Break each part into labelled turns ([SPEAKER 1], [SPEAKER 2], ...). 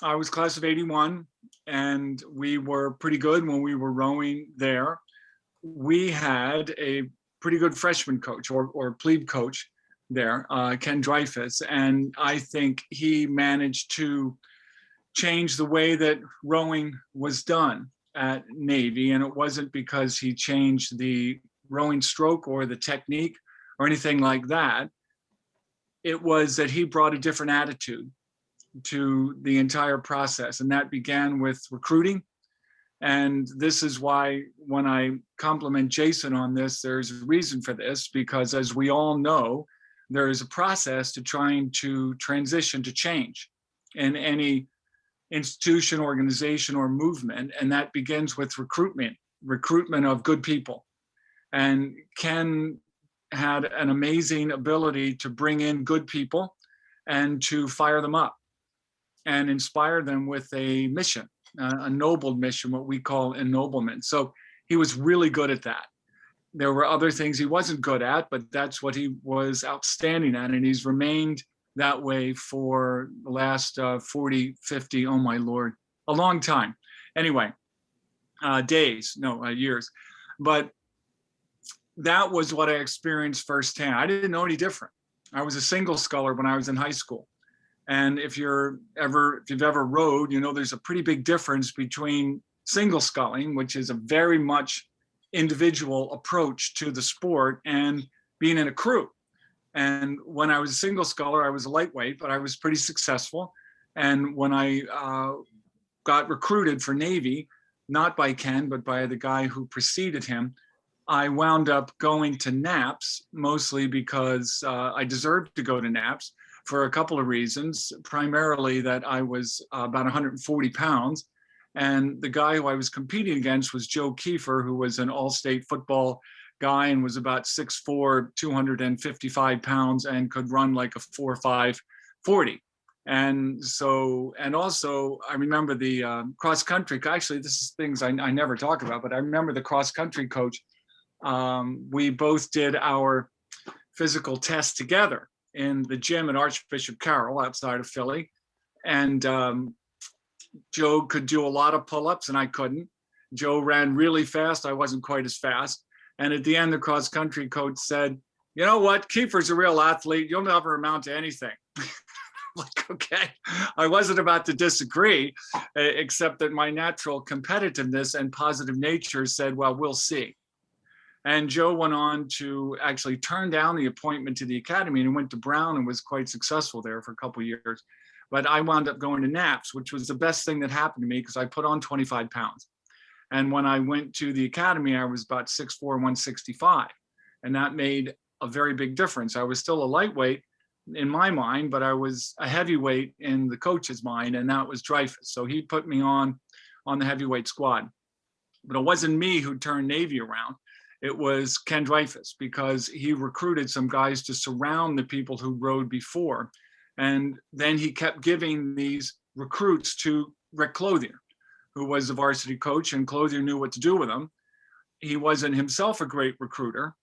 [SPEAKER 1] I was class of 81, and we were pretty good when we were rowing there. We had a pretty good freshman coach or plebe coach there, Ken Dreyfus, and I think he managed to change the way that rowing was done at Navy. And it wasn't because he changed the rowing stroke or the technique or anything like that. It was that he brought a different attitude to the entire process. And that began with recruiting. And this is why, when I compliment Jason on this, there's a reason for this, because as we all know, there is a process to trying to transition to change in any institution, organization, or movement. And that begins with recruitment of good people. And Ken had an amazing ability to bring in good people and to fire them up and inspire them with a mission, a noble mission, what we call ennoblement. So he was really good at that. There were other things he wasn't good at, but that's what he was outstanding at. And he's remained that way for the last 40, 50, oh my Lord, a long time. Anyway, years. But that was what I experienced firsthand. I didn't know any different. I was a single sculler when I was in high school. And if you've ever rowed, you know there's a pretty big difference between single sculling, which is a very much individual approach to the sport, and being in a crew. And when I was a single sculler, I was a lightweight, but I was pretty successful. And when I got recruited for Navy, not by Ken, but by the guy who preceded him, I wound up going to NAPS, mostly because I deserved to go to NAPS for a couple of reasons. Primarily that I was about 140 pounds. And the guy who I was competing against was Joe Kiefer, who was an all-state football guy and was about 6'4", 255 pounds, and could run like a 4.5 40. And so, and also I remember the cross country, actually this is things I never talk about, but I remember the cross country coach. We both did our physical test together in the gym at Archbishop Carroll outside of Philly. And Joe could do a lot of pull-ups and I couldn't. Joe ran really fast. I wasn't quite as fast. And at the end, the cross country coach said, you know what, Kiefer's a real athlete. You'll never amount to anything. Like, okay, I wasn't about to disagree, except that my natural competitiveness and positive nature said, well, we'll see. And Joe went on to actually turn down the appointment to the academy and went to Brown and was quite successful there for a couple of years. But I wound up going to NAPS, which was the best thing that happened to me because I put on 25 pounds. And when I went to the academy, I was about 6'4", 165. And that made a very big difference. I was still a lightweight in my mind, but I was a heavyweight in the coach's mind, and that was Dreyfus. So he put me on the heavyweight squad. But it wasn't me who turned Navy around. It was Ken Dreyfus, because he recruited some guys to surround the people who rowed before. And then he kept giving these recruits to Rick Clothier, who was the varsity coach, and Clothier knew what to do with them. He wasn't himself a great recruiter,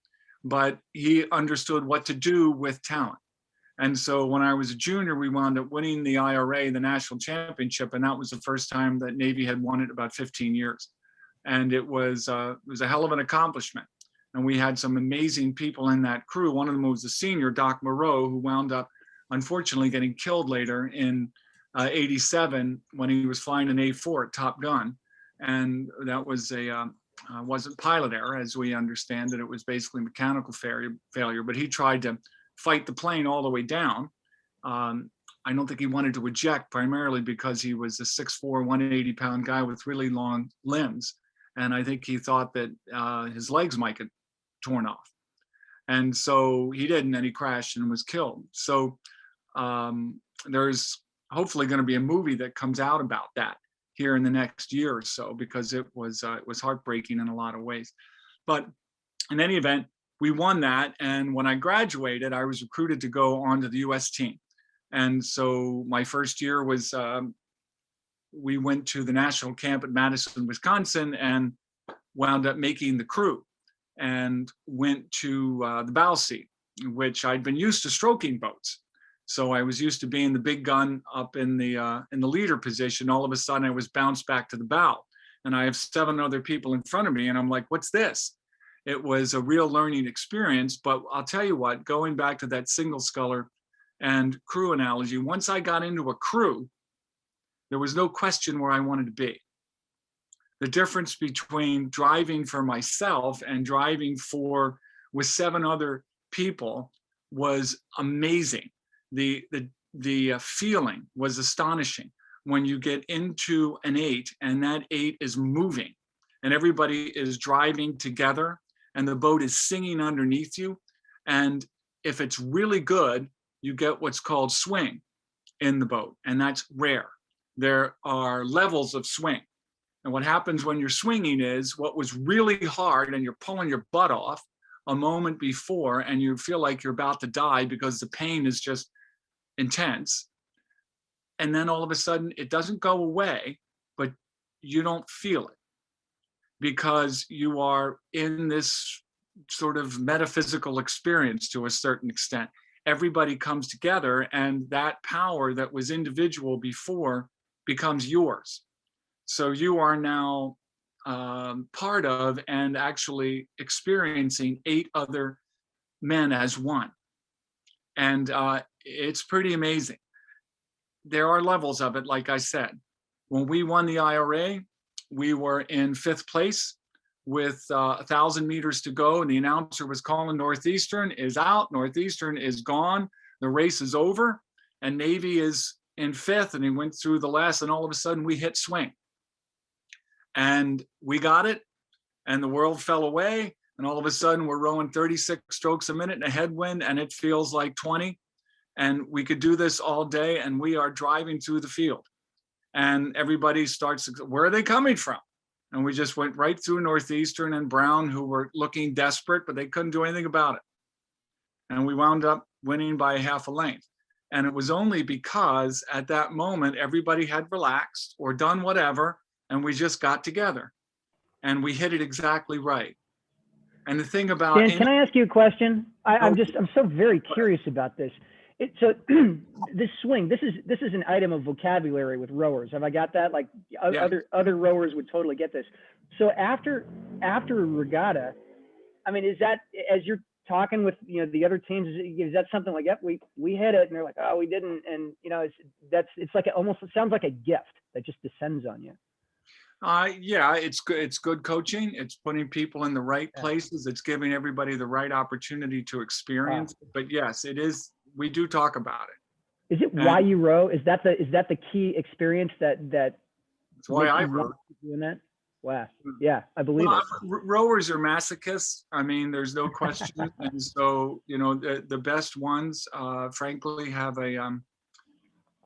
[SPEAKER 1] but he understood what to do with talent. And so when I was a junior, we wound up winning the IRA, the national championship, and that was the first time that Navy had won it in about 15 years. And it was a hell of an accomplishment. And we had some amazing people in that crew. One of them was the senior, Doc Moreau, who wound up, unfortunately, getting killed later in 87 when he was flying an A4 at Top Gun. And that was wasn't pilot error, as we understand it. It was basically mechanical failure, but he tried to fight the plane all the way down. I don't think he wanted to eject, primarily because he was a 6'4", 180-pound guy with really long limbs. And I think he thought that his legs might get torn off. And so he didn't, and he crashed and was killed. So there's hopefully going to be a movie that comes out about that here in the next year or so, because it was heartbreaking in a lot of ways. But in any event, we won that. And when I graduated, I was recruited to go on to the US team. And so my first year was, we went to the national camp at Madison, Wisconsin, and wound up making the crew and went to the bow seat, which I'd been used to stroking boats. So I was used to being the big gun up in the leader position. All of a sudden I was bounced back to the bow, and I have 7 other people in front of me, and I'm like, what's this? It was a real learning experience. But I'll tell you what, going back to that single sculler and crew analogy, once I got into a crew, there was no question where I wanted to be. The difference between driving for myself and driving with 7 other people was amazing. The feeling was astonishing when you get into an 8 and that 8 is moving and everybody is driving together and the boat is singing underneath you. And if it's really good, you get what's called swing in the boat, and that's rare. There are levels of swing. And what happens when you're swinging is what was really hard and you're pulling your butt off a moment before and you feel like you're about to die because the pain is just intense. And then all of a sudden it doesn't go away, but you don't feel it because you are in this sort of metaphysical experience to a certain extent. Everybody comes together and that power that was individual before becomes yours. So you are now part of and actually experiencing 8 other men as one. And it's pretty amazing. There are levels of it, like I said. When we won the IRA, we were in 5th place with 1,000 meters to go, and the announcer was calling Northeastern is out, Northeastern is gone, the race is over, and Navy is in 5th, and he went through the last, and all of a sudden we hit swing. And we got it, and the world fell away, and all of a sudden we're rowing 36 strokes a minute in a headwind, and it feels like 20, and we could do this all day, and we are driving through the field. And everybody starts, where are they coming from? And we just went right through Northeastern and Brown, who were looking desperate, but they couldn't do anything about it. And we wound up winning by half a length. And it was only because at that moment, everybody had relaxed or done whatever, and we just got together and we hit it exactly right. And the thing about
[SPEAKER 2] Dan, can I ask you a question? I'm so very curious about this. So this swing, this is an item of vocabulary with rowers. Have I got that? Like other rowers would totally get this. So after a regatta, I mean, is that, as you're talking with the other teams, is that something like, yep, we hit it, and they're like, oh, we didn't, and it's like it sounds like a gift that just descends on you.
[SPEAKER 1] Yeah, it's good. It's good coaching. It's putting people in the right places. It's giving everybody the right opportunity to experience. Wow. But yes, it is. We do talk about it.
[SPEAKER 2] Is it why you row? Is that the key experience that? That's
[SPEAKER 1] why I row.
[SPEAKER 2] Doing that. Wow. Yeah, I believe it.
[SPEAKER 1] Rowers are masochists. I mean, there's no question. And so, the best ones, frankly, have a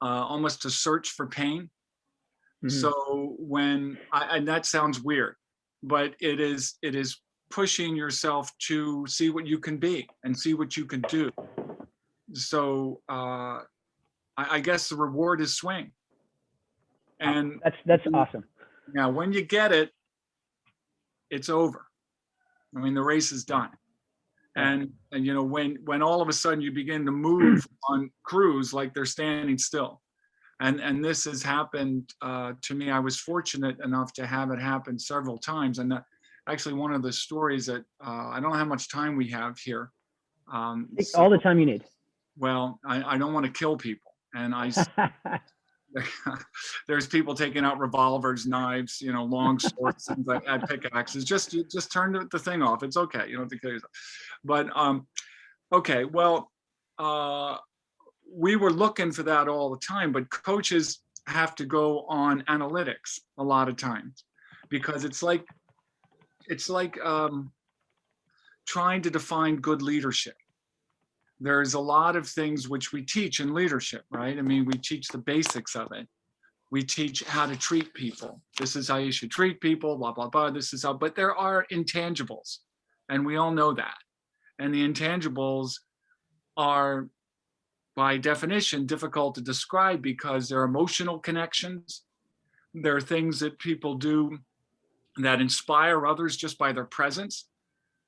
[SPEAKER 1] almost a search for pain. Mm-hmm. So and that sounds weird, but it is pushing yourself to see what you can be and see what you can do. So I guess the reward is swing. And
[SPEAKER 2] that's awesome.
[SPEAKER 1] Now, when you get it, it's over. I mean, the race is done. And when all of a sudden you begin to move on crews like they're standing still. And this has happened to me. I was fortunate enough to have it happen several times. And actually, one of the stories that I don't know how much time we have here.
[SPEAKER 2] All the time you need.
[SPEAKER 1] Well, I don't want to kill people. And there's people taking out revolvers, knives, long swords, things like that, pickaxes. Just turn the thing off. It's okay. You don't have to kill yourself. But okay, well, we were looking for that all the time, but coaches have to go on analytics a lot of times because it's like trying to define good leadership. There's a lot of things which we teach in leadership, right? I mean, we teach the basics of it. We teach how to treat people. This is how you should treat people, blah, blah, blah. This is how, but there are intangibles, and we all know that. And the intangibles are, by definition, difficult to describe because they're emotional connections. There are things that people do that inspire others just by their presence.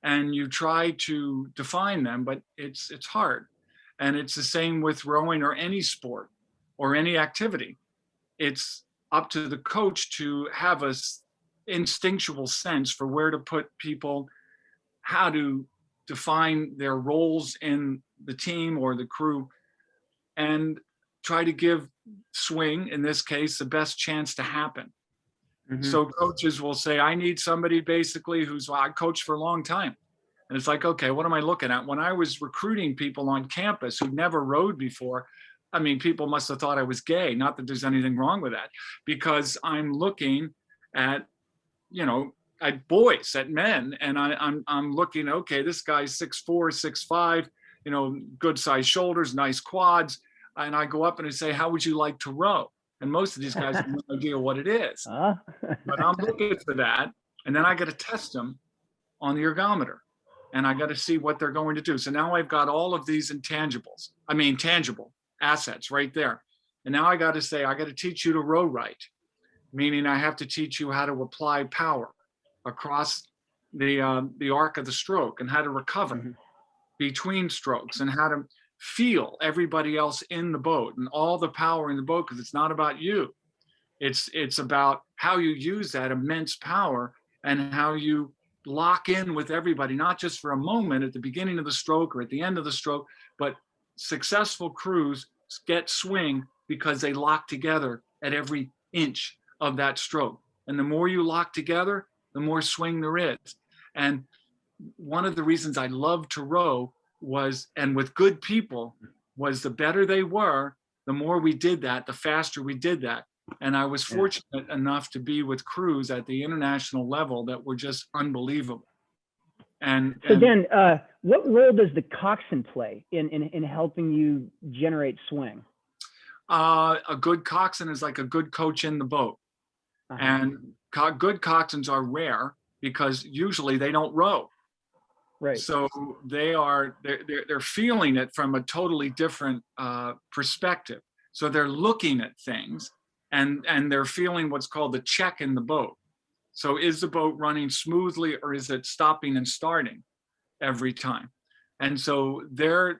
[SPEAKER 1] And you try to define them, but it's hard. And it's the same with rowing or any sport or any activity. It's up to the coach to have a instinctual sense for where to put people, how to define their roles in the team or the crew, and try to give swing, in this case, the best chance to happen. So coaches will say, I need somebody basically who's, well, I coached for a long time. And it's like, okay, what am I looking at? When I was recruiting people on campus who'd never rowed before, I mean, people must have thought I was gay. Not that there's anything wrong with that, because I'm looking at, you know, at boys, at men, and I'm looking, okay, this guy's 6'4", 6'5", you know, good sized shoulders, nice quads. And I go up and I say, how would you like to row? And most of these guys have no idea what it is. But I'm looking for that. And then I got to test them on the ergometer. And I got to see what they're going to do. So now I've got all of these tangible assets right there. And now I got to say, I got to teach you to row right, meaning I have to teach you how to apply power across the arc of the stroke, and how to recover between strokes, and how to feel everybody else in the boat and all the power in the boat, because it's not about you. It's about how you use that immense power and how you lock in with everybody, not just for a moment at the beginning of the stroke or at the end of the stroke, but successful crews get swing because they lock together at every inch of that stroke. And the more you lock together, the more swing there is. And one of the reasons I love to row was, and with good people, was the better they were, the more we did that, the faster we did that. And I was fortunate enough to be with crews at the international level that were just unbelievable. And
[SPEAKER 2] so Dan, what role does the coxswain play in helping you generate swing?
[SPEAKER 1] A good coxswain is like a good coach in the boat. And good coxswains are rare because usually they don't row.
[SPEAKER 2] Right.
[SPEAKER 1] So they're feeling it from a totally different perspective. So they're looking at things, and they're feeling what's called the check in the boat. So is the boat running smoothly, or is it stopping and starting every time? And so their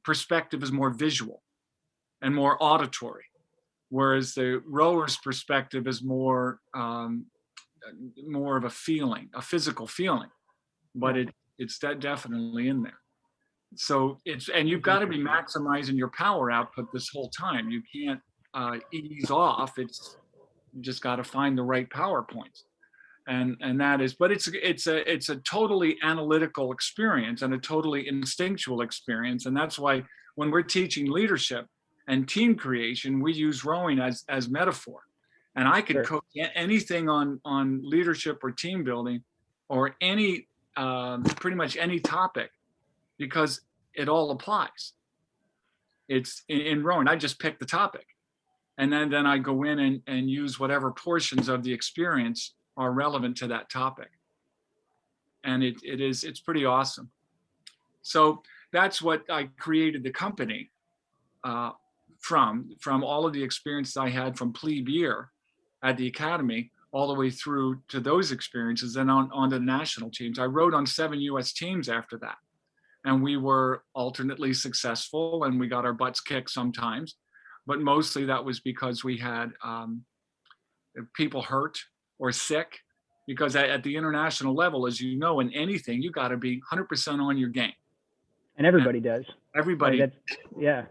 [SPEAKER 1] perspective is more visual and more auditory, whereas the rower's perspective is more of a feeling, a physical feeling, but it's definitely in there. So and you've got to be maximizing your power output this whole time. You can't ease off. You just got to find the right power points. And that is, but it's a totally analytical experience and a totally instinctual experience. And that's why when we're teaching leadership and team creation, we use rowing as metaphor. And I could coach anything on leadership or team building or any pretty much any topic, because it all applies. It's in rowing, I just pick the topic, and then I go in and use whatever portions of the experience are relevant to that topic. And it's pretty awesome. So that's what I created the company from all of the experiences I had from plebe year at the academy all the way through to those experiences and on the national teams. I rowed on 7 US teams after that. And we were alternately successful, and we got our butts kicked sometimes, but mostly that was because we had people hurt or sick, because at the international level, as you know, in anything, you got to be 100% on your game.
[SPEAKER 2] And everybody does.
[SPEAKER 1] Everybody.
[SPEAKER 2] Right, yeah.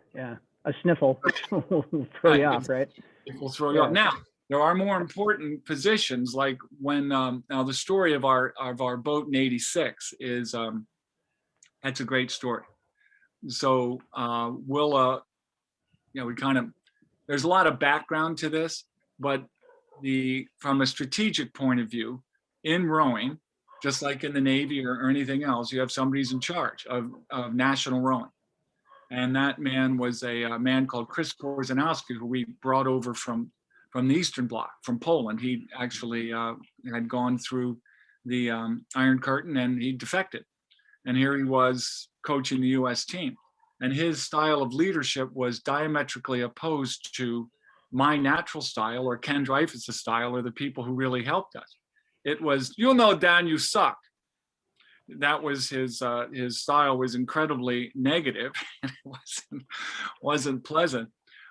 [SPEAKER 2] A sniffle will throw you off, right?
[SPEAKER 1] It will throw you off. Now, there are more important positions, like when now the story of our boat in '86 is that's a great story. So there's a lot of background to this, but from a strategic point of view, in rowing, just like in the Navy or anything else, you have somebody who's in charge of national rowing. And that man was a man called Chris Korzanowski, who we brought over from the Eastern Bloc, from Poland. He actually had gone through the Iron Curtain, and he defected. And here he was coaching the US team. And his style of leadership was diametrically opposed to my natural style or Ken Dreyfus' style or the people who really helped us. It was, Dan, you suck. that was his style was incredibly negative. And it wasn't pleasant.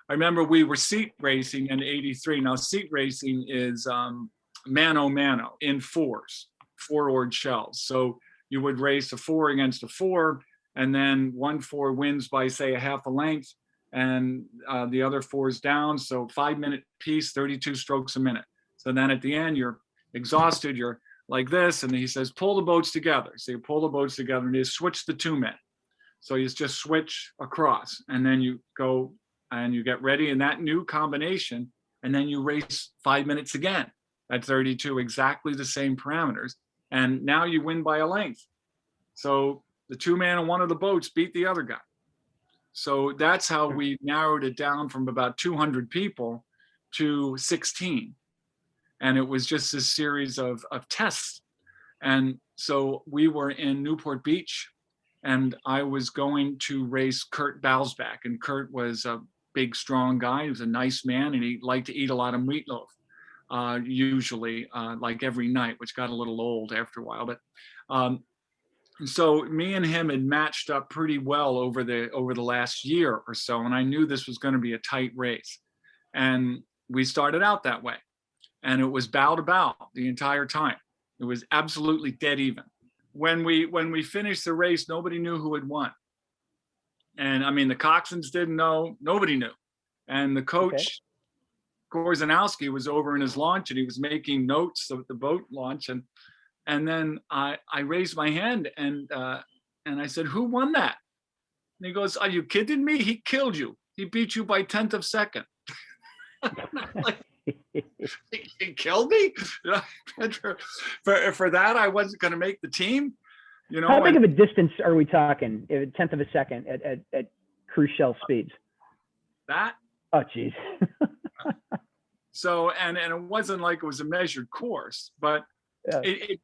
[SPEAKER 1] I remember we were seat racing in '83. Now seat racing is mano mano in fours, four-oared shells. So you would race a four against a four, and then one four wins by say a half a length, and the other four is down. So 5-minute piece, 32 strokes a minute. So then at the end, you're exhausted, you're like this, and he says, pull the boats together. So you pull the boats together and you switch the two men. So you just switch across, and then you go and you get ready in that new combination, and then you race 5 minutes again at 32, exactly the same parameters. And now you win by a length. So the two man on one of the boats beat the other guy. So that's how we narrowed it down from about 200 people to 16. And it was just a series of tests. And so we were in Newport Beach, and I was going to race Kurt Balsbach. And Kurt was a big, strong guy. He was a nice man, and he liked to eat a lot of meatloaf, usually like every night, which got a little old after a while. But so me and him had matched up pretty well over the last year or so, and I knew this was going to be a tight race. And we started out that way. And it was bow to bow the entire time. It was absolutely dead even. When we finished the race, nobody knew who had won. And I mean, the coxswains didn't know, nobody knew. And the coach, Korzanowski, was over in his launch, and he was making notes of the boat launch. And then I raised my hand, and I said, who won that? And he goes, are you kidding me? He killed you. He beat you by 1/10 of a second. Like, he killed me. For that, I wasn't going to make the team. You know,
[SPEAKER 2] how big of a distance are we talking? 1/10 of a second at cruise shell speeds.
[SPEAKER 1] That.
[SPEAKER 2] Oh, geez.
[SPEAKER 1] So and it wasn't like it was a measured course, but yeah.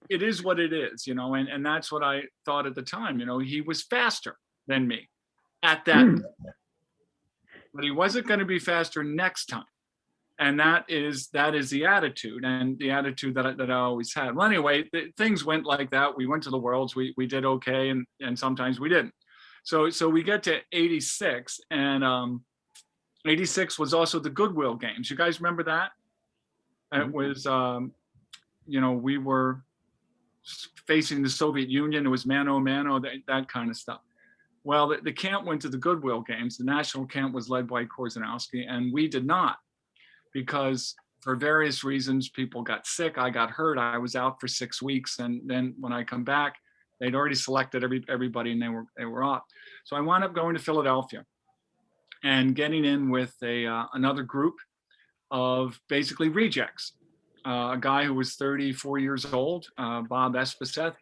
[SPEAKER 1] It is what it is, you know, and that's what I thought at the time. You know, he was faster than me at that, but he wasn't going to be faster next time. And that is the attitude, and the attitude that I always had. Well, anyway, things went like that. We went to the Worlds. We did okay, and sometimes we didn't. So we get to '86, and '86 was also the Goodwill Games. You guys remember that? It was, you know, we were facing the Soviet Union. It was mano a mano, that kind of stuff. Well, the camp went to the Goodwill Games. The national camp was led by Korzanowski, and we did not. Because for various reasons, people got sick. I got hurt. I was out for 6 weeks, and then when I come back, they'd already selected everybody, and they were off. So I wound up going to Philadelphia and getting in with another group of basically rejects. A guy who was 34 years old, Bob Espeseth,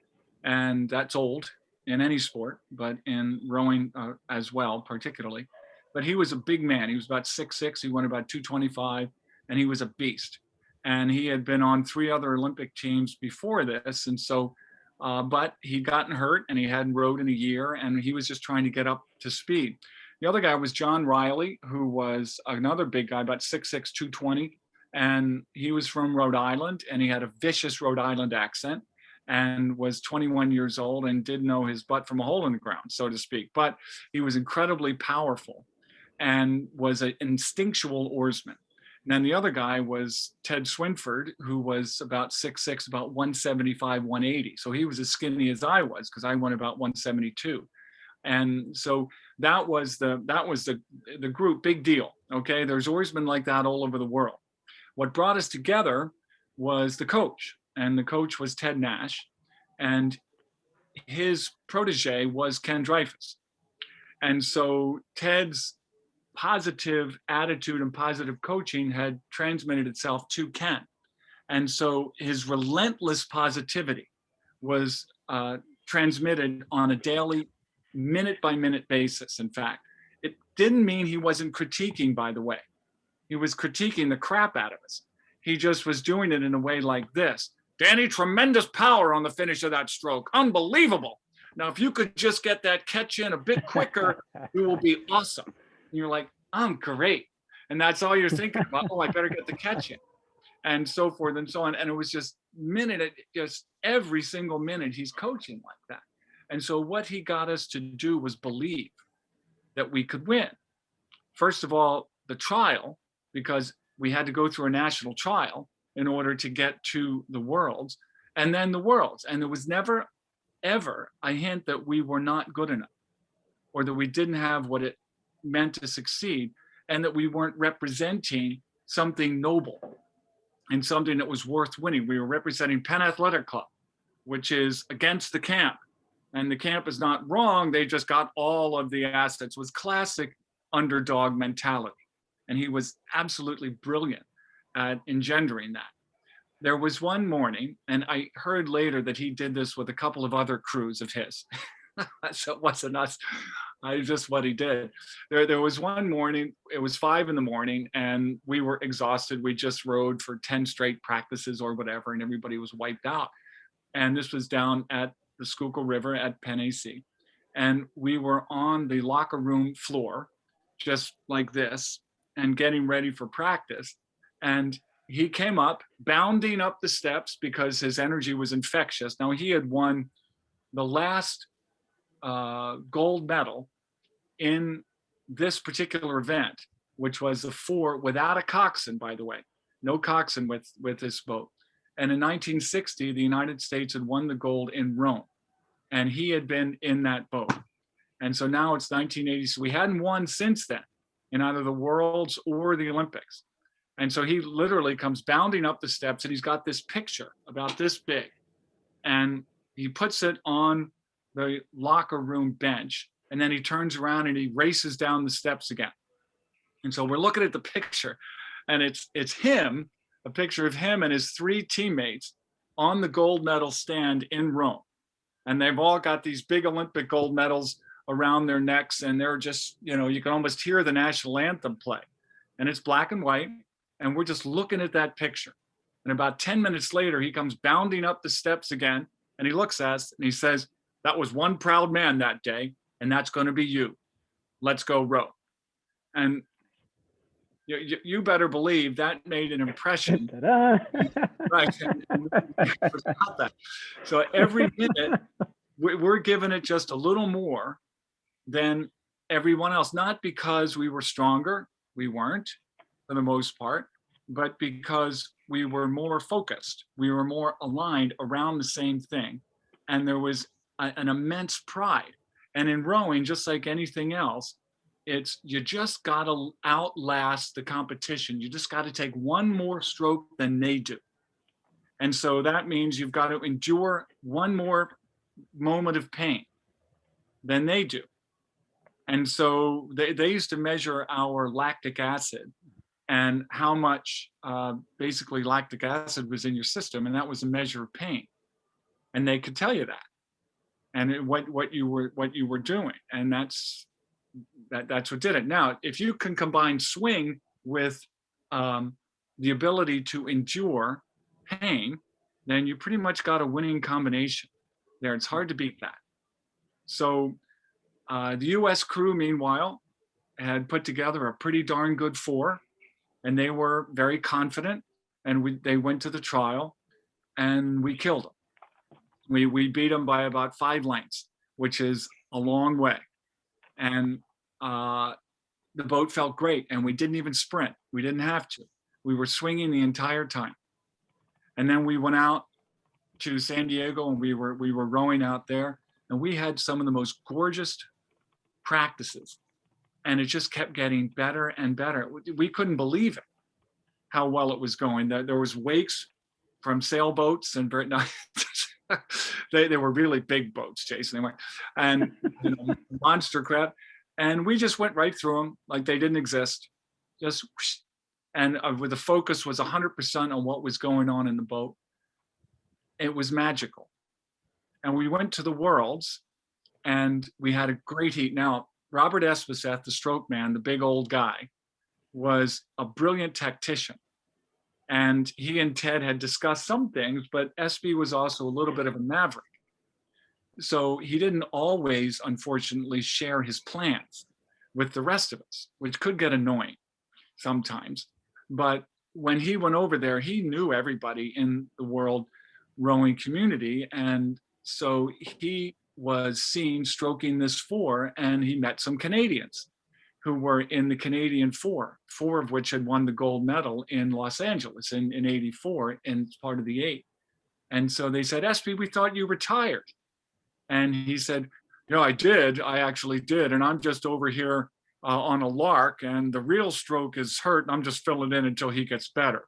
[SPEAKER 1] and that's old in any sport, but in rowing as well, particularly. But he was a big man. He was about 6'6". He went about 225, and he was a beast. And he had been on 3 other Olympic teams before this. And so, but he'd gotten hurt, and he hadn't rowed in a year, and he was just trying to get up to speed. The other guy was John Riley, who was another big guy, about 6'6", 220. And he was from Rhode Island, and he had a vicious Rhode Island accent, and was 21 years old and didn't know his butt from a hole in the ground, so to speak. But he was incredibly powerful and was an instinctual oarsman. And then the other guy was Ted Swinford, who was about 6'6", about 175, 180. So he was as skinny as I was, because I went about 172. And so that was the group. Big deal. Okay, there's oarsmen like that all over the world. What brought us together was the coach, and the coach was Ted Nash, and his protege was Ken Dreyfus. And so Ted's positive attitude and positive coaching had transmitted itself to Ken. And so his relentless positivity was transmitted on a daily, minute-by-minute basis, in fact. It didn't mean he wasn't critiquing, by the way. He was critiquing the crap out of us. He just was doing it in a way like this. Danny, tremendous power on the finish of that stroke. Unbelievable. Now, if you could just get that catch in a bit quicker, it will be awesome. And you're like, I'm great. And that's all you're thinking about. Oh, I better get the catch in. And so forth and so on. And it was just just every single minute he's coaching like that. And so what he got us to do was believe that we could win. First of all, the trial, because we had to go through a national trial in order to get to the worlds, and then the worlds. And there was never, ever a hint that we were not good enough, or that we didn't have what it meant to succeed, and that we weren't representing something noble and something that was worth winning. We were representing Penn Athletic Club, which is against the camp. And the camp is not wrong. They just got all of the assets. It was classic underdog mentality. And he was absolutely brilliant at engendering that. There was one morning, and I heard later that he did this with a couple of other crews of his. So it wasn't us. Just what he did. There was one morning, it was 5 a.m, and we were exhausted. We just rode for 10 straight practices or whatever, and everybody was wiped out. And this was down at the Schuylkill River at Penn AC. And we were on the locker room floor, just like this, and getting ready for practice. And he came up, bounding up the steps because his energy was infectious. Now, he had won the last gold medal in this particular event, which was the 4 without a coxswain, by the way, no coxswain with this boat. And in 1960, the United States had won the gold in Rome, and he had been in that boat. And so now it's 1980. So we hadn't won since then in either the Worlds or the Olympics. And so he literally comes bounding up the steps, and he's got this picture about this big, and he puts it on the locker room bench, and then he turns around and he races down the steps again. And so we're looking at the picture, and it's him, a picture of him and his 3 teammates on the gold medal stand in Rome. And they've all got these big Olympic gold medals around their necks, and they're just, you can almost hear the national anthem play. And it's black and white, and we're just looking at that picture. And about 10 minutes later, he comes bounding up the steps again, and he looks at us and he says, "That was one proud man that day, and that's going to be you. Let's go row." And you better believe that made an impression. Right. And about that. So every minute, we're giving it just a little more than everyone else, not because we were stronger, we weren't for the most part, but because we were more focused, we were more aligned around the same thing. And there was an immense pride. And in rowing, just like anything else, you just got to outlast the competition. You just got to take one more stroke than they do. And so that means you've got to endure one more moment of pain than they do. And so they used to measure our lactic acid and how much basically lactic acid was in your system. And that was a measure of pain. And they could tell you that. And what you were doing. And that's what did it. Now, if you can combine swing with the ability to endure pain, then you pretty much got a winning combination there. It's hard to beat that. So the US crew, meanwhile, had put together a pretty darn good 4, and they were very confident, and they went to the trial, and we killed them. We beat them by about 5 lengths, which is a long way. And the boat felt great, and we didn't even sprint. We didn't have to. We were swinging the entire time. And then we went out to San Diego, and we were rowing out there, and we had some of the most gorgeous practices. And it just kept getting better and better. We couldn't believe it, how well it was going. There was wakes from sailboats and they were really big boats, Jason. They were, and monster crab. And we just went right through them like they didn't exist. Just whoosh. And with the focus was 100% on what was going on in the boat. It was magical. And we went to the Worlds, and we had a great heat. Now, Robert Espeseth, the stroke man, the big old guy, was a brilliant tactician. And he and Ted had discussed some things, but Espy was also a little bit of a maverick. So he didn't always, unfortunately, share his plans with the rest of us, which could get annoying sometimes. But when he went over there, he knew everybody in the world rowing community. And so he was seen stroking this four, and he met some Canadians who were in the Canadian four of which had won the gold medal in Los Angeles in 84 and part of the eight. And so they said, Espy, we thought you retired. And he said, I did. I actually did. And I'm just over here on a lark, and the real stroke is hurt, and I'm just filling in until he gets better.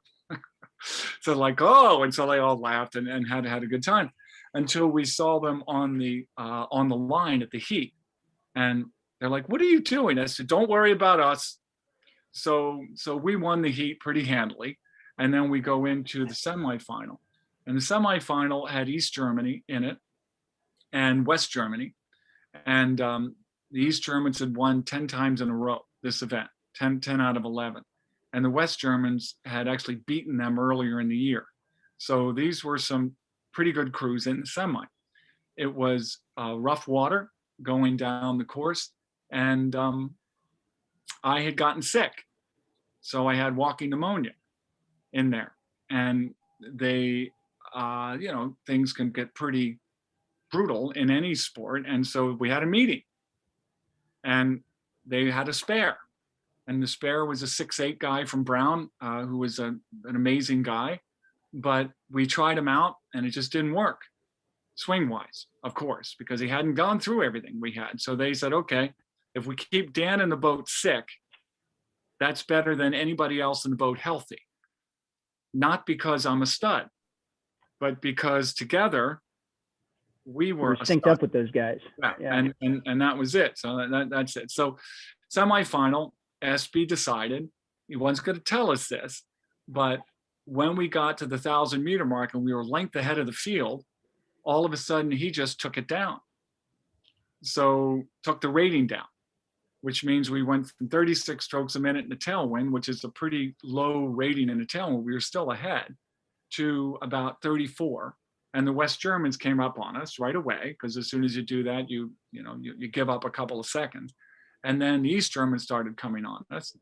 [SPEAKER 1] So like, oh, and so they all laughed and had a good time until we saw them on the line at the heat. And they're like, what are you doing? I said, don't worry about us. So we won the heat pretty handily. And then we go into the semifinal. And the semifinal had East Germany in it and West Germany. And the East Germans had won 10 times in a row this event, 10 out of 11. And the West Germans had actually beaten them earlier in the year. So these were some pretty good crews in the semi. It was rough water going down the course. And I had gotten sick. So I had walking pneumonia in there. And they, things can get pretty brutal in any sport. And so we had a meeting, and they had a spare. And the spare was a 6'8" guy from Brown, who was an amazing guy. But we tried him out, and it just didn't work, swing-wise, of course, because he hadn't gone through everything we had. So they said, okay, if we keep Dan in the boat sick, that's better than anybody else in the boat healthy. Not because I'm a stud, but because together we were
[SPEAKER 2] synced up with those guys.
[SPEAKER 1] Yeah. And that was it. So that's it. So semifinal, Espy decided he wasn't going to tell us this, but when we got to the 1,000-meter mark and we were length ahead of the field, all of a sudden he just took it down. So took the rating down, which means we went from 36 strokes a minute in the tailwind, which is a pretty low rating in the tailwind. We were still ahead, to about 34. And the West Germans came up on us right away, because as soon as you do that, you give up a couple of seconds. And then the East Germans started coming on us.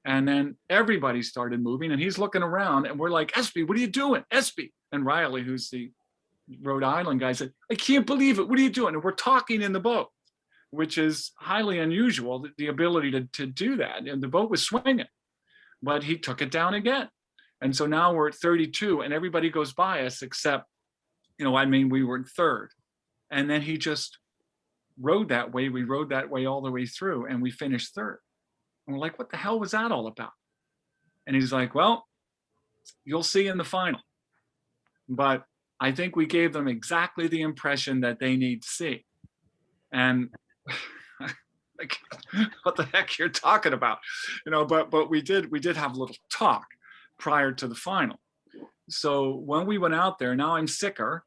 [SPEAKER 1] And then everybody started moving, and he's looking around, and we're like, Espy, what are you doing? Espy. And Riley, who's the Rhode Island guy, said, I can't believe it. What are you doing? And we're talking in the boat, which is highly unusual, the ability to do that. And the boat was swinging, but he took it down again. And so now we're at 32, and everybody goes by us except, we were in third. And then he just rode that way. We rode that way all the way through, and we finished third. And we're like, what the hell was that all about? And he's like, well, you'll see in the final. But I think we gave them exactly the impression that they need to see. And like, what the heck you're talking about? But we did have a little talk prior to the final. So when we went out there, now I'm sicker,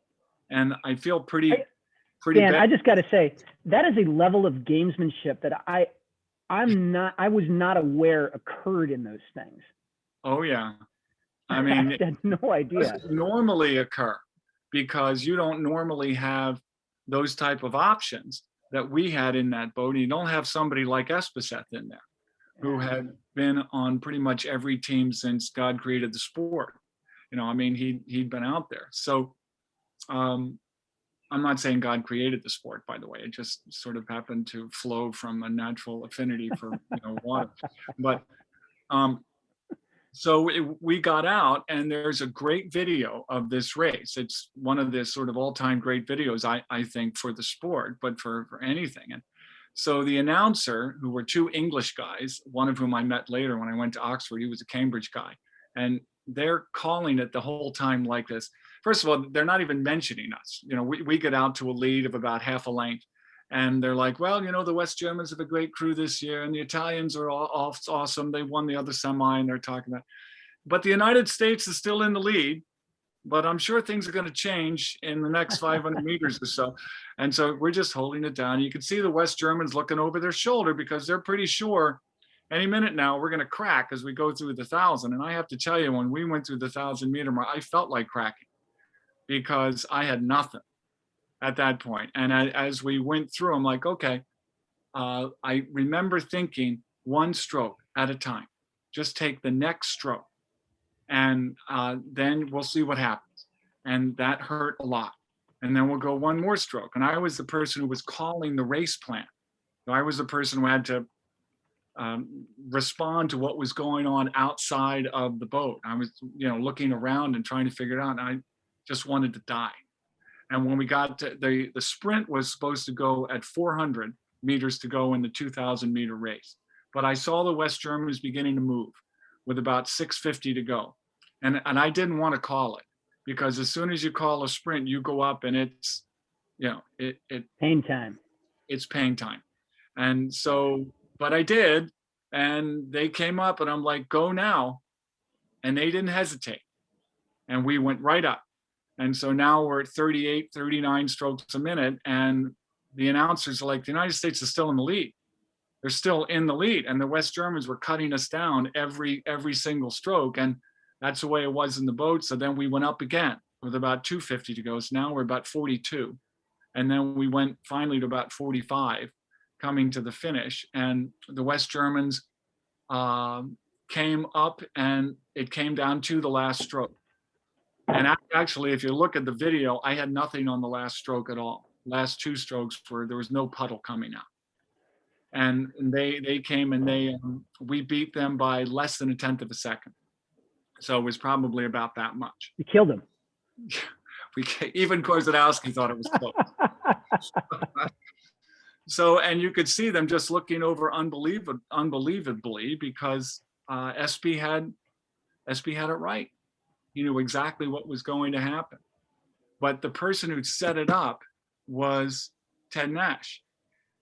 [SPEAKER 1] and I feel pretty
[SPEAKER 2] Dan,
[SPEAKER 1] bad.
[SPEAKER 2] I just got to say, that is a level of gamesmanship that I was not aware occurred in those things.
[SPEAKER 1] Oh yeah, I mean,
[SPEAKER 2] I had no idea.
[SPEAKER 1] It doesn't normally occur, because you don't normally have those type of options that we had in that boat. You don't have somebody like Espeseth in there, who had been on pretty much every team since God created the sport. He'd been out there. So I'm not saying God created the sport, by the way. It just sort of happened to flow from a natural affinity for water. But so we got out, and there's a great video of this race. It's one of the sort of all-time great videos, I think, for the sport, but for anything. And so the announcer, who were two English guys, one of whom I met later when I went to Oxford, he was a Cambridge guy, and they're calling it the whole time like this. First of all, they're not even mentioning us. We get out to a lead of about half a length, and they're like, well, the West Germans have a great crew this year, and the Italians are all awesome. They won the other semi, and they're talking about, but the United States is still in the lead, but I'm sure things are going to change in the next 500 meters or so. And so we're just holding it down. You can see the West Germans looking over their shoulder, because they're pretty sure any minute now we're going to crack as we go through the 1,000. And I have to tell you, when we went through the 1,000-meter mark, I felt like cracking, because I had nothing at that point. And as we went through, I'm like, okay, I remember thinking, one stroke at a time, just take the next stroke, and then we'll see what happens. And that hurt a lot. and then we'll go one more stroke. And I was the person who was calling the race plan. So I was the person who had to respond to what was going on outside of the boat. I was, looking around and trying to figure it out. And I just wanted to die. And when we got to the sprint was supposed to go at 400 meters to go in the 2,000 meter race. But I saw the West Germans beginning to move with about 650 to go. And I didn't want to call it, because as soon as you call a sprint, you go up and it's,
[SPEAKER 2] pain time.
[SPEAKER 1] It's pain time. And so, but I did, and they came up and I'm like, go now. And they didn't hesitate. And we went right up. And so now we're at 38, 39 strokes a minute. And the announcers are like, the United States is still in the lead. They're still in the lead. And the West Germans were cutting us down every single stroke. And that's the way it was in the boat. So then we went up again with about 250 to go. So now we're about 42. And then we went finally to about 45 coming to the finish. And the West Germans came up, and it came down to the last stroke. And actually, if you look at the video, I had nothing on the last stroke at all. Last two strokes there was no puddle coming out. And they came, and we beat them by less than 1/10 of a second. So it was probably about that much.
[SPEAKER 2] You killed him.
[SPEAKER 1] Even Korzanowski thought it was close. So, and you could see them just looking over unbelievably, because SB had it right. He knew exactly what was going to happen. But the person who set it up was Ted Nash.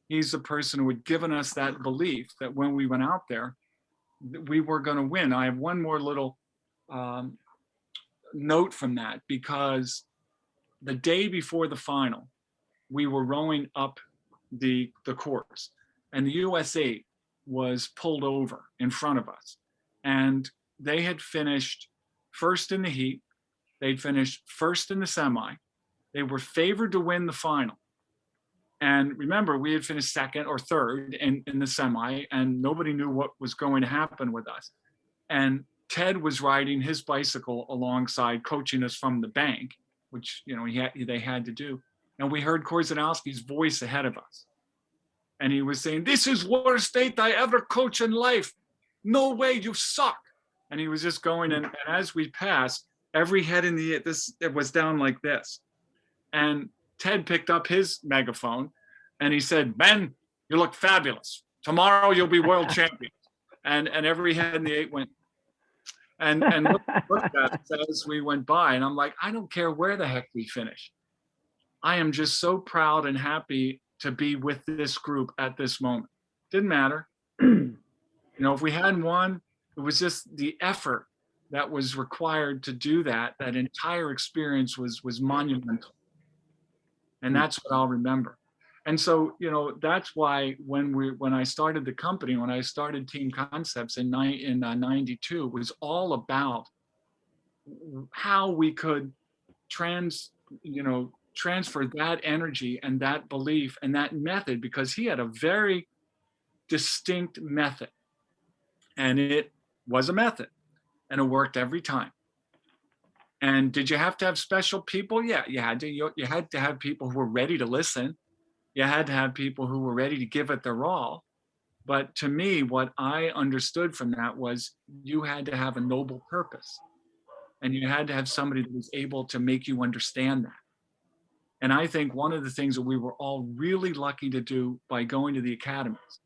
[SPEAKER 1] He's the person who had given us that belief that when we went out there, we were going to win. I have one more little note from that, because the day before the final, we were rowing up the course, and the US 8 was pulled over in front of us. And they had finished first in the heat. They'd finished first in the semi. They were favored to win the final. And remember, we had finished second or third in the semi, and nobody knew what was going to happen with us. And Ted was riding his bicycle alongside, coaching us from the bank, which they had to do. And we heard Korzanowski's voice ahead of us. And he was saying, "This is worst date I ever coach in life. No way, you suck." And he was just going, and as we passed, every head in it was down like this. And Ted picked up his megaphone and he said, "Ben, you look fabulous. Tomorrow you'll be world champion." And every head in the 8 went, and looked at us as we went by. And I'm like, I don't care where the heck we finish. I am just so proud and happy to be with this group at this moment. Didn't matter. If we hadn't won, it was just the effort that was required to do that. That entire experience was monumental. And that's what I'll remember. And so, that's why when I started the company, when I started Team Concepts in 92, it was all about how we could transfer that energy and that belief and that method, because he had a very distinct method, and it was a method, and it worked every time. And did you have to have special people? Yeah, you had to. You had to have people who were ready to listen. You had to have people who were ready to give it their all. But to me, what I understood from that was you had to have a noble purpose, and you had to have somebody that was able to make you understand that. And I think one of the things that we were all really lucky to do by going to the academies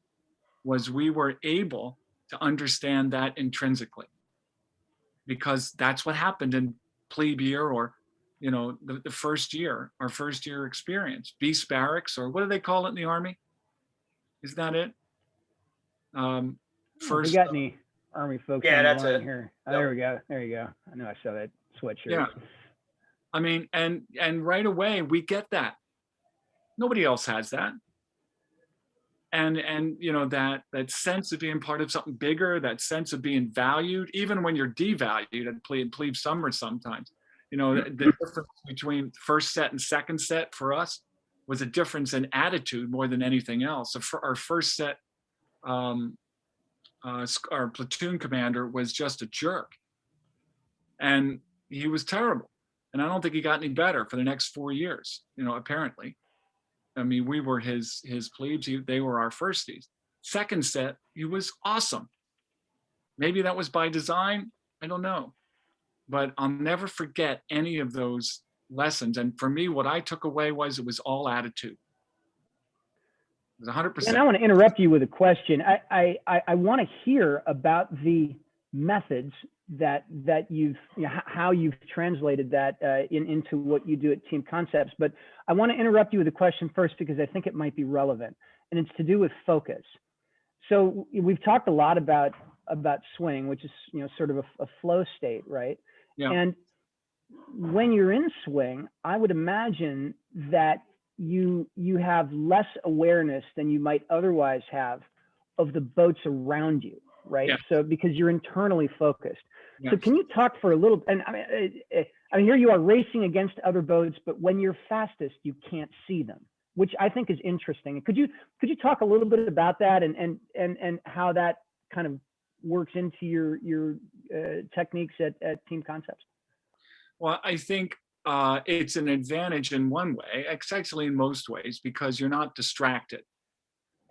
[SPEAKER 1] was we were able to understand that intrinsically, because that's what happened in plebe year, or the first year, our first year experience, beast barracks, or what do they call it in the Army? Is that it?
[SPEAKER 2] First. We got any Army folks?
[SPEAKER 3] Yeah,
[SPEAKER 2] on
[SPEAKER 3] that's
[SPEAKER 2] the line
[SPEAKER 3] it.
[SPEAKER 2] Here. Oh, there we go. There you go. I know I saw that sweatshirt.
[SPEAKER 1] Yeah. I mean, and right away we get that. Nobody else has that. And that sense of being part of something bigger, that sense of being valued, even when you're devalued at plebe summer sometimes. The difference between first set and second set for us was a difference in attitude more than anything else. So for our first set, our platoon commander was just a jerk, and he was terrible. And I don't think he got any better for the next 4 years, apparently. I mean, we were his plebes. They were our firsties. Second set, he was awesome. Maybe that was by design. I don't know. But I'll never forget any of those lessons. And for me, what I took away was it was all attitude. It was 100%.
[SPEAKER 2] And I want to interrupt you with a question. I want to hear about the methods that you've, how you've translated that into what you do at Team Concepts. But I want to interrupt you with a question first, because I think it might be relevant, and it's to do with focus. So we've talked a lot about swing, which is, sort of a flow state, right?
[SPEAKER 1] Yeah.
[SPEAKER 2] And when you're in swing, I would imagine that you have less awareness than you might otherwise have of the boats around you, right?
[SPEAKER 1] Yeah.
[SPEAKER 2] So because you're internally focused.
[SPEAKER 1] Yeah.
[SPEAKER 2] So can you talk for a little? And I mean, here you are racing against other boats, but when you're fastest, you can't see them, which I think is interesting. Could you talk a little bit about that and how that kind of works into your techniques at Team Concepts?
[SPEAKER 1] Well, I think it's an advantage in one way, actually in most ways, because you're not distracted.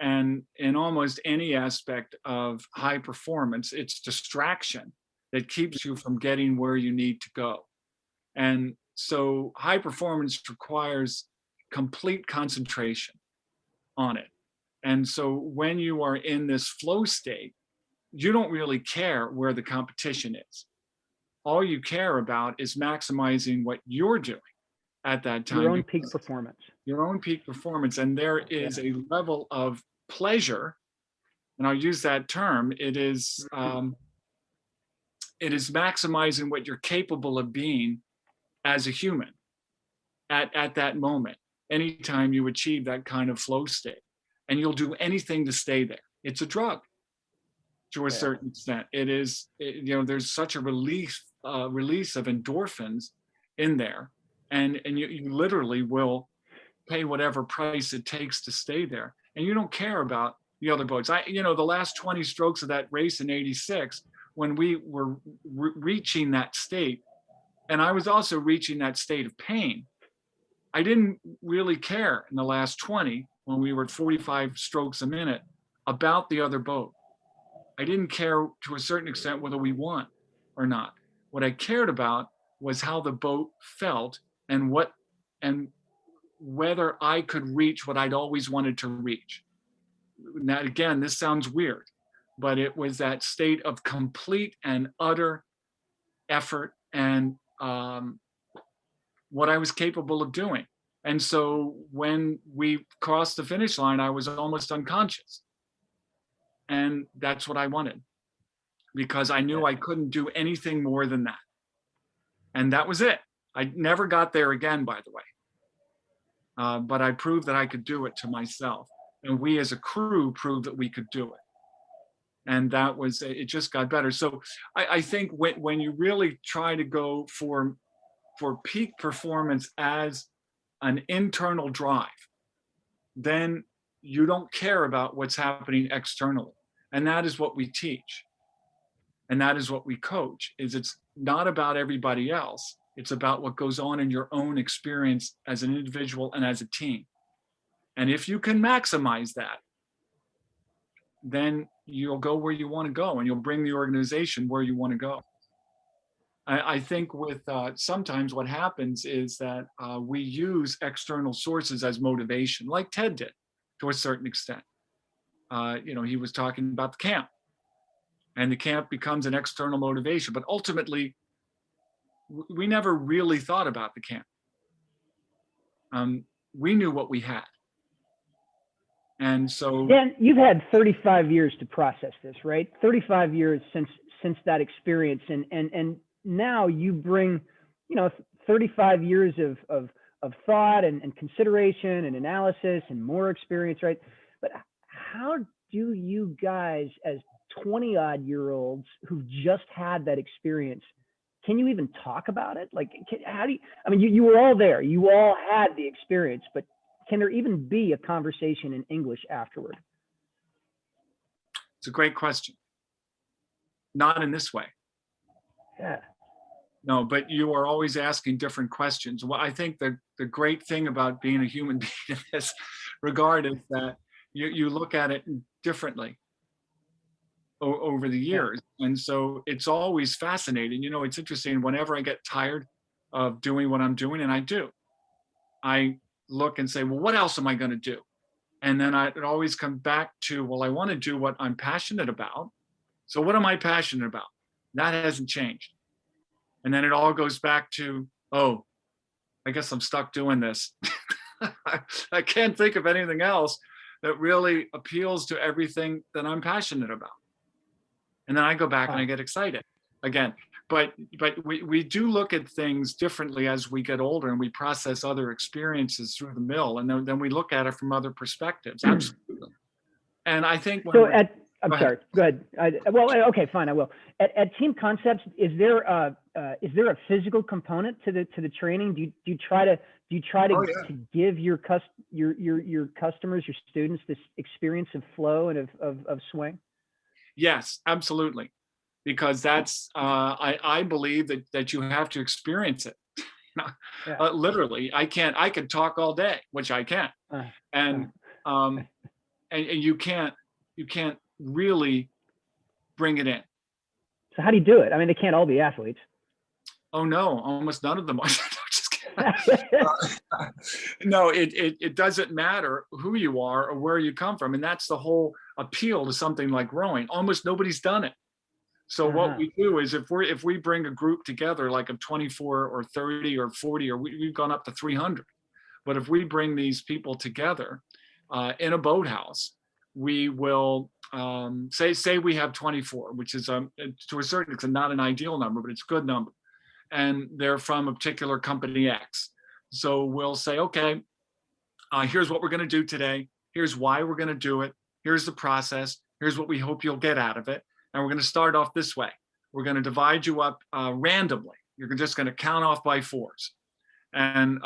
[SPEAKER 1] And in almost any aspect of high performance, it's distraction that keeps you from getting where you need to go. And so high performance requires complete concentration on it. And so when you are in this flow state, you don't really care where the competition is. All you care about is maximizing what you're doing at that time.
[SPEAKER 2] Your own peak performance.
[SPEAKER 1] Your own peak performance. And there is a level of pleasure, and I'll use that term. It is maximizing what you're capable of being as a human at that moment, anytime you achieve that kind of flow state. And you'll do anything to stay there. It's a drug to a certain extent. There's such a release of endorphins in there, and you literally will pay whatever price it takes to stay there, and you don't care about the other boats. The last 20 strokes of that race in '86, when we were reaching that state, and I was also reaching that state of pain, I didn't really care in the last 20, when we were at 45 strokes a minute, about the other boat. I didn't care to a certain extent whether we won or not. What I cared about was how the boat felt and whether I could reach what I'd always wanted to reach. Now, again, this sounds weird, but it was that state of complete and utter effort and what I was capable of doing. And so when we crossed the finish line, I was almost unconscious. And that's what I wanted, because I knew I couldn't do anything more than that. And that was it. I never got there again, by the way. But I proved that I could do it to myself. And we as a crew proved that we could do it. And it just got better. So I think when you really try to go for peak performance as an internal drive, then you don't care about what's happening externally. And that is what we teach. And that is what we coach, is it's not about everybody else. It's about what goes on in your own experience as an individual and as a team. And if you can maximize that, then you'll go where you want to go, and you'll bring the organization where you want to go. I think with sometimes what happens is that we use external sources as motivation, like Ted did to a certain extent. He was talking about the camp, and the camp becomes an external motivation, but ultimately we never really thought about the camp. We knew what we had. And so
[SPEAKER 2] Dan, you've had 35 years to process this, right? 35 years since that experience, and now you bring, 35 years of thought and consideration and analysis and more experience, right? But how do you guys, as 20-odd-year-olds who've just had that experience, can you even talk about it? Like, you were all there, you all had the experience, but can there even be a conversation in English afterward?
[SPEAKER 1] It's a great question. Not in this way.
[SPEAKER 2] Yeah.
[SPEAKER 1] no, but you are always asking different questions. Well, I think the great thing about being a human being in this regard is that you look at it differently over the
[SPEAKER 2] Yeah.
[SPEAKER 1] years. And so it's always fascinating. You know, it's interesting whenever I get tired of doing what I'm doing, and I do, I look and say, well, what else am I going to do? And then it always comes back to, well, I want to do what I'm passionate about. So what am I passionate about? That hasn't changed. And then it all goes back to, oh, I guess I'm stuck doing this. I can't think of anything else that really appeals to everything that I'm passionate about. And then I go back and I get excited again. But we do look at things differently as we get older, and we process other experiences through the mill, and then we look at it from other perspectives. Absolutely. And I think when
[SPEAKER 2] So
[SPEAKER 1] we're,
[SPEAKER 2] I'm
[SPEAKER 1] go ahead.
[SPEAKER 2] sorry. Go ahead. Well, okay, fine. I will. At Team Concepts, is there a physical component to the training? Do you try to
[SPEAKER 1] Oh, yeah.
[SPEAKER 2] to give your customers, your students, this experience of flow and of swing?
[SPEAKER 1] Yes, absolutely. Because that's I believe that you have to experience it.
[SPEAKER 2] Yeah.
[SPEAKER 1] Literally, I could talk all day, which I can, and um, and you can't really bring it in.
[SPEAKER 2] So how do you do it? I mean, they can't all be athletes.
[SPEAKER 1] Oh no, almost none of them are. Just kidding. No, it doesn't matter who you are or where you come from, and that's the whole appeal to something like rowing. Almost nobody's done it. So what we do is if we bring a group together like of 24 or 30 or 40, or we've gone up to 300, but if we bring these people together in a boathouse, we will say we have 24, which is to a certain extent not an ideal number, but it's a good number, and they're from a particular company X. So we'll say, okay, here's what we're going to do today. Here's why we're going to do it. Here's the process. Here's what we hope you'll get out of it. And we're going to start off this way. We're going to divide you up randomly. You're just going to count off by fours, and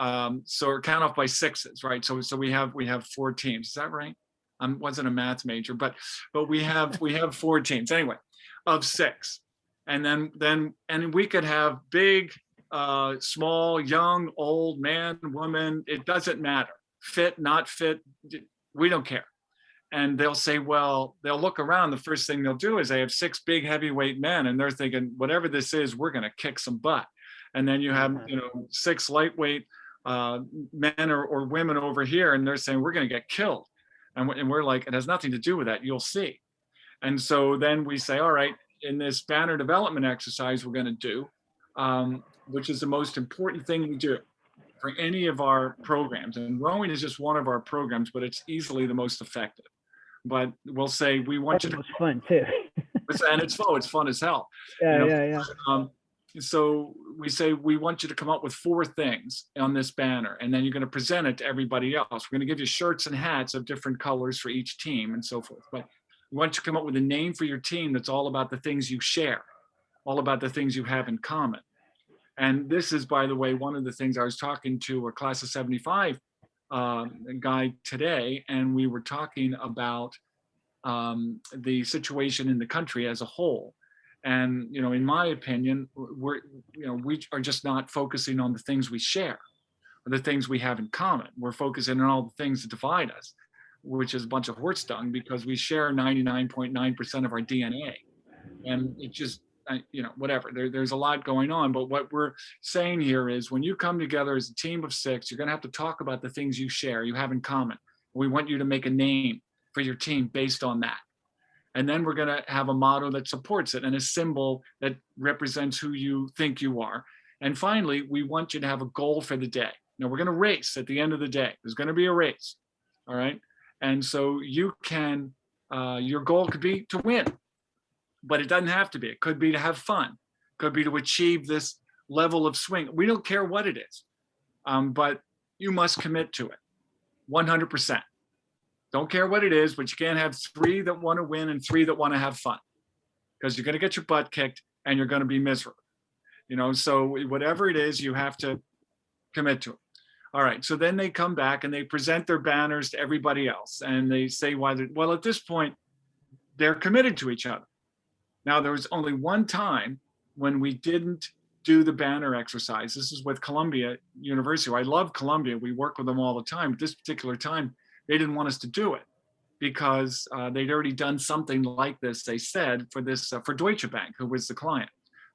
[SPEAKER 1] so count off by sixes, right? So we have 4 teams. Is that right? I wasn't a math major, but we have 4 teams anyway, of 6, and then we could have big, small, young, old, man, woman. It doesn't matter. Fit, not fit. We don't care. And they'll say, well, they'll look around. The first thing they'll do is they have 6 big heavyweight men, and they're thinking, whatever this is, we're going to kick some butt. And then you have, 6 lightweight men or women over here, and they're saying, we're going to get killed. And we're like, it has nothing to do with that. You'll see. And so then we say, all right, in this banner development exercise we're going to do, which is the most important thing we do for any of our programs. And rowing is just one of our programs, but it's easily the most effective. But we'll say, we want you to.
[SPEAKER 2] It's fun too.
[SPEAKER 1] And it's fun as hell.
[SPEAKER 2] Yeah.
[SPEAKER 1] So we say, we want you to come up with 4 things on this banner, and then you're going to present it to everybody else. We're going to give you shirts and hats of different colors for each team and so forth. But we want you to come up with a name for your team that's all about the things you share, all about the things you have in common. And this is, by the way, one of the things I was talking to a class of 75 guy today, and we were talking about the situation in the country as a whole. And in my opinion, we are just not focusing on the things we share, or the things we have in common. We're focusing on all the things that divide us, which is a bunch of horse dung, because we share 99.9% of our DNA, and it just whatever. There's a lot going on, but what we're saying here is, when you come together as a team of 6, you're going to have to talk about the things you share, you have in common. We want you to make a name for your team based on that. And then we're going to have a motto that supports it, and a symbol that represents who you think you are. And finally, we want you to have a goal for the day. Now, we're going to race at the end of the day. There's going to be a race. All right. And so you can, your goal could be to win, but it doesn't have to be. It could be to have fun. It could be to achieve this level of swing. We don't care what it is, but you must commit to it 100%. Don't care what it is, but you can't have 3 that want to win and 3 that want to have fun, because you're going to get your butt kicked and you're going to be miserable. So whatever it is, you have to commit to it. All right. So then they come back and they present their banners to everybody else, and they say why well, at this point, they're committed to each other. Now, there was only one time when we didn't do the banner exercise. This is with Columbia University. I love Columbia. We work with them all the time. But this particular time, they didn't want us to do it because they'd already done something like this, they said, for this for Deutsche Bank, who was the client.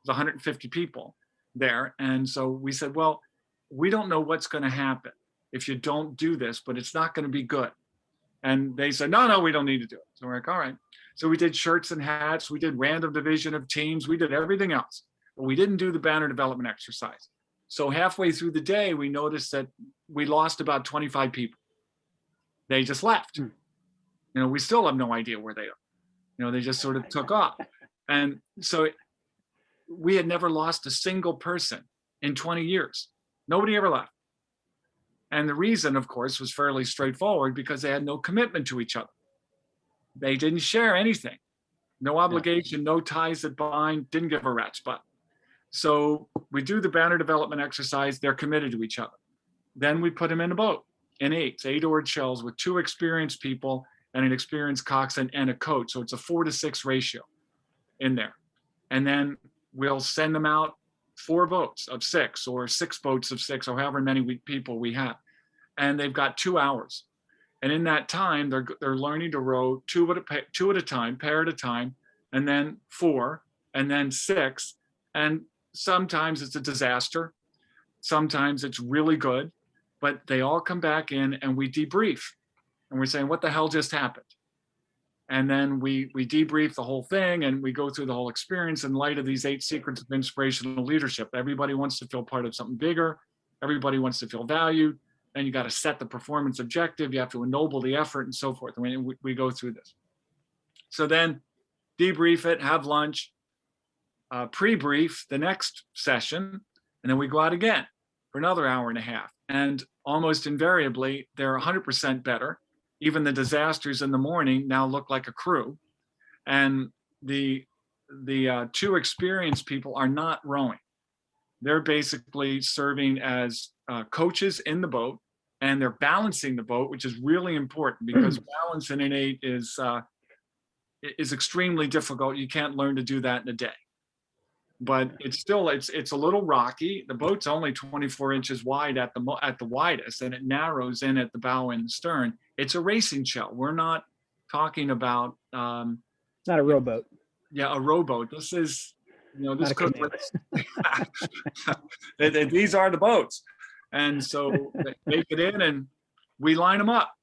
[SPEAKER 1] There's 150 people there. And so we said, well, we don't know what's going to happen if you don't do this, but it's not going to be good. And they said, no, we don't need to do it. So we're like, all right. So we did shirts and hats. We did random division of teams. We did everything else, but we didn't do the banner development exercise. So halfway through the day, we noticed that we lost about 25 people. They just left. You know, we still have no idea where they are. You know, they just sort of took off. And so we had never lost a single person in 20 years. Nobody ever left. And the reason, of course, was fairly straightforward because they had no commitment to each other. They didn't share anything. No obligation, no ties that bind, didn't give a rat's butt. So we do the banner development exercise. They're committed to each other. Then we put them in a boat in eight oared shells with 2 experienced people and an experienced coxswain and a coach. So it's a 4-to-6 ratio in there. And then we'll send them out 4 boats of 6 or 6 boats of 6 or however many people we have. And they've got 2 hours. And in that time, they're learning to row 2 at a time, pair at a time, and then 4, and then 6. And sometimes it's a disaster. Sometimes it's really good, but they all come back in and we debrief. And we're saying, what the hell just happened? And then we debrief the whole thing and we go through the whole experience in light of these 8 secrets of inspirational leadership. Everybody wants to feel part of something bigger. Everybody wants to feel valued. And you got to set the performance objective. You have to ennoble the effort and so forth. I mean, we go through this. So then debrief it, have lunch, pre-brief the next session, and then we go out again for another hour and a half. And almost invariably, they're 100% better. Even the disasters in the morning now look like a crew. And the 2 experienced people are not rowing. They're basically serving as coaches in the boat, and they're balancing the boat, which is really important because balance in an 8 is extremely difficult. You can't learn to do that in a day. But it's still it's a little rocky. The boat's only 24 inches wide at the widest, and it narrows in at the bow and the stern. It's a racing shell. We're not talking about
[SPEAKER 2] not a rowboat.
[SPEAKER 1] Yeah, a rowboat. This is, you know, this could these are the boats. And so they get in and we line them up.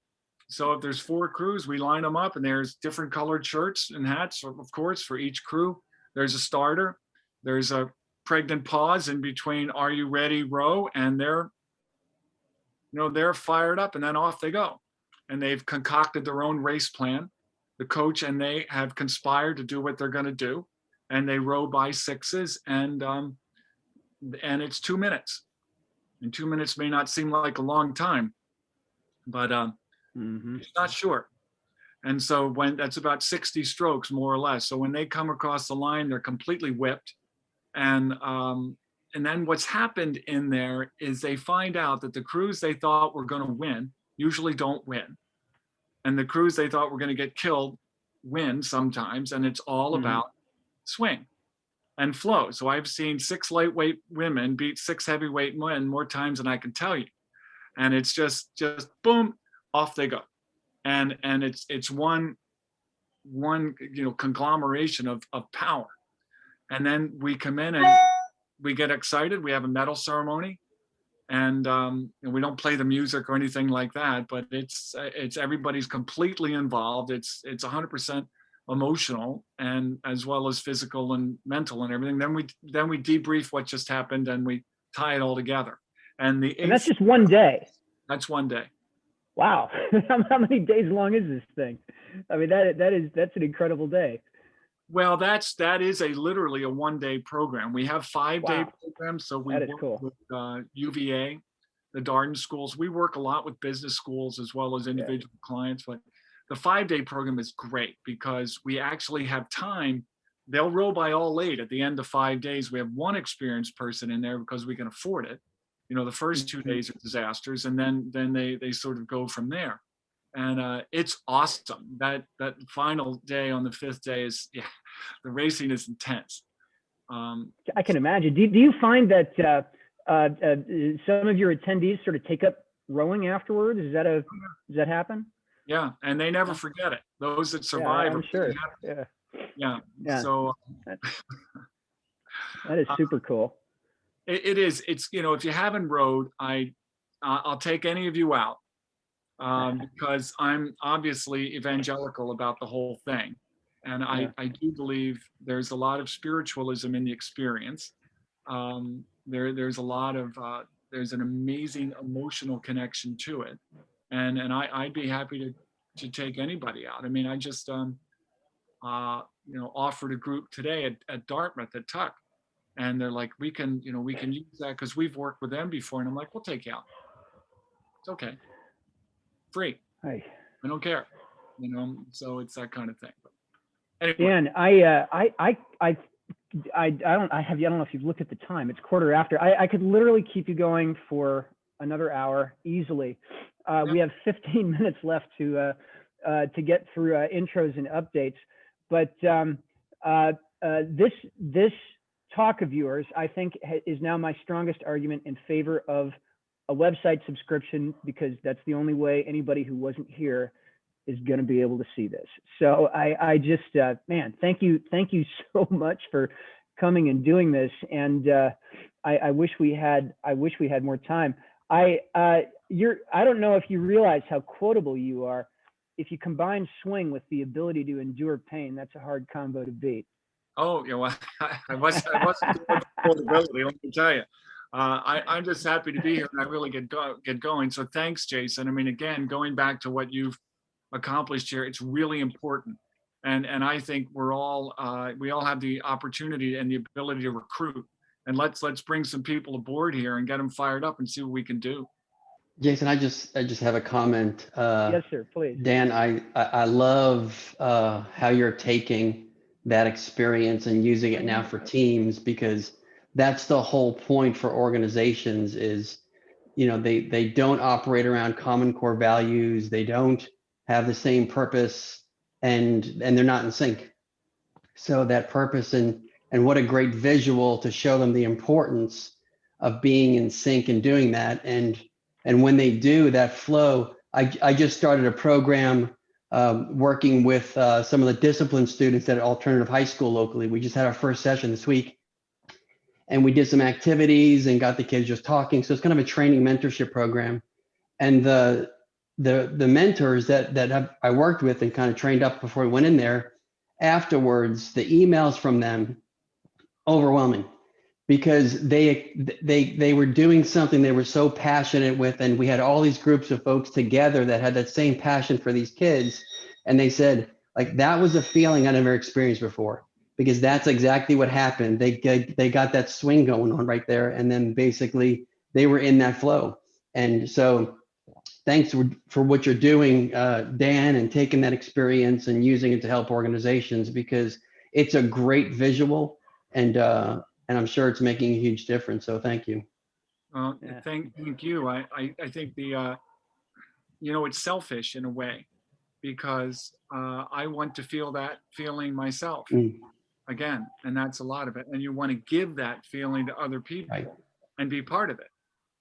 [SPEAKER 1] So if there's 4 crews, we line them up, and there's different colored shirts and hats, of course, for each crew. There's a starter. There's a pregnant pause in between, are you ready, row? And they're fired up, and then off they go. And they've concocted their own race plan. The coach and they have conspired to do what they're going to do. And they row by 6s, and it's 2 minutes. And 2 minutes may not seem like a long time, but it's not short. And so when that's about 60 strokes, more or less. So when they come across the line, they're completely whipped. And then what's happened in there is they find out that the crews they thought were going to win usually don't win. And the crews they thought were going to get killed win sometimes. And it's all about swing and flow. So I've seen 6 lightweight women beat 6 heavyweight men more times than I can tell you. And it's just boom, off they go. And it's one conglomeration of power. And then we come in and we get excited. We have a medal ceremony, and we don't play the music or anything like that. But it's everybody's completely involved. It's 100% emotional, and as well as physical and mental and everything. Then we debrief what just happened, and we tie it all together. And
[SPEAKER 2] that's just one day.
[SPEAKER 1] That's one day.
[SPEAKER 2] Wow, how many days long is this thing? I mean, that's an incredible day.
[SPEAKER 1] Well, that is literally a one-day program. We have 5-day programs. So we work with UVA, the Darden schools. We work a lot with business schools as well as individual clients. But the 5-day program is great because we actually have time. They'll row by all 8 at the end of 5 days. We have one experienced person in there because we can afford it. You know, the first 2 days are disasters, and then they sort of go from there. And it's awesome. That final day on the 5th day is, the racing is intense.
[SPEAKER 2] I can imagine. Do you find that some of your attendees sort of take up rowing afterwards? Does that happen?
[SPEAKER 1] Yeah, and they never forget it. Those that
[SPEAKER 2] Yeah,
[SPEAKER 1] survive
[SPEAKER 2] I'm
[SPEAKER 1] are
[SPEAKER 2] sure.
[SPEAKER 1] pretty happy.
[SPEAKER 2] Yeah.
[SPEAKER 1] Yeah.
[SPEAKER 2] Yeah.
[SPEAKER 1] So
[SPEAKER 2] That is super cool.
[SPEAKER 1] it is. It's, if you haven't rowed, I'll take any of you out, because I'm obviously evangelical about the whole thing, and
[SPEAKER 2] Yeah.
[SPEAKER 1] I do believe there's a lot of spiritualism in the experience. There's a lot of there's an amazing emotional connection to it, and I'd be happy to take anybody out. I mean, I just offered a group today at Dartmouth at Tuck, and they're like, we can use that because we've worked with them before, and I'm like, we'll take you out. It's okay, free.
[SPEAKER 2] Hi.
[SPEAKER 1] I don't care, so it's that kind of thing. But anyway,
[SPEAKER 2] Dan, I don't know if you've looked at the time. It's quarter after. I could literally keep you going for another hour easily. We have 15 minutes left to get through intros and updates. But this talk of yours, I think, is now my strongest argument in favor of a website subscription, because that's the only way anybody who wasn't here is going to be able to see this. So I just, man, thank you so much for coming and doing this. And I wish we had more time. I don't know if you realize how quotable you are. If you combine swing with the ability to endure pain, that's a hard combo to beat.
[SPEAKER 1] oh, well, I wasn't doing affordability, let me tell you. I'm just happy to be here, and I really get going. So thanks, Jason. I mean, again, going back to what you've accomplished here, it's really important, and I think we all have the opportunity and the ability to recruit, and let's bring some people aboard here and get them fired up and see what we can do.
[SPEAKER 3] Jason, I just have a comment.
[SPEAKER 2] Yes, sir, please.
[SPEAKER 3] Dan, I love how you're taking that experience and using it now for teams, because that's the whole point for organizations is, they don't operate around common core values. They don't have the same purpose, and they're not in sync. So that purpose and what a great visual to show them the importance of being in sync and doing that. And when they do that flow, I just started a program working with some of the discipline students at alternative high school locally. We just had our first session this week, and we did some activities and got the kids just talking. So it's kind of a training mentorship program. And the mentors that I worked with and kind of trained up before we went in there, afterwards, the emails from them, overwhelming, because they were doing something they were so passionate with, and we had all these groups of folks together that had that same passion for these kids, and they said, like, that was a feeling I never experienced before, because that's exactly what happened. They got that swing going on right there, and then basically they were in that flow. And so thanks for what you're doing, Dan, and taking that experience and using it to help organizations, because it's a great visual, and I'm sure it's making a huge difference. So thank you.
[SPEAKER 1] Thank you. I think it's selfish in a way, because I want to feel that feeling myself again, and that's a lot of it. And you want to give that feeling to other people, right, and be part of it.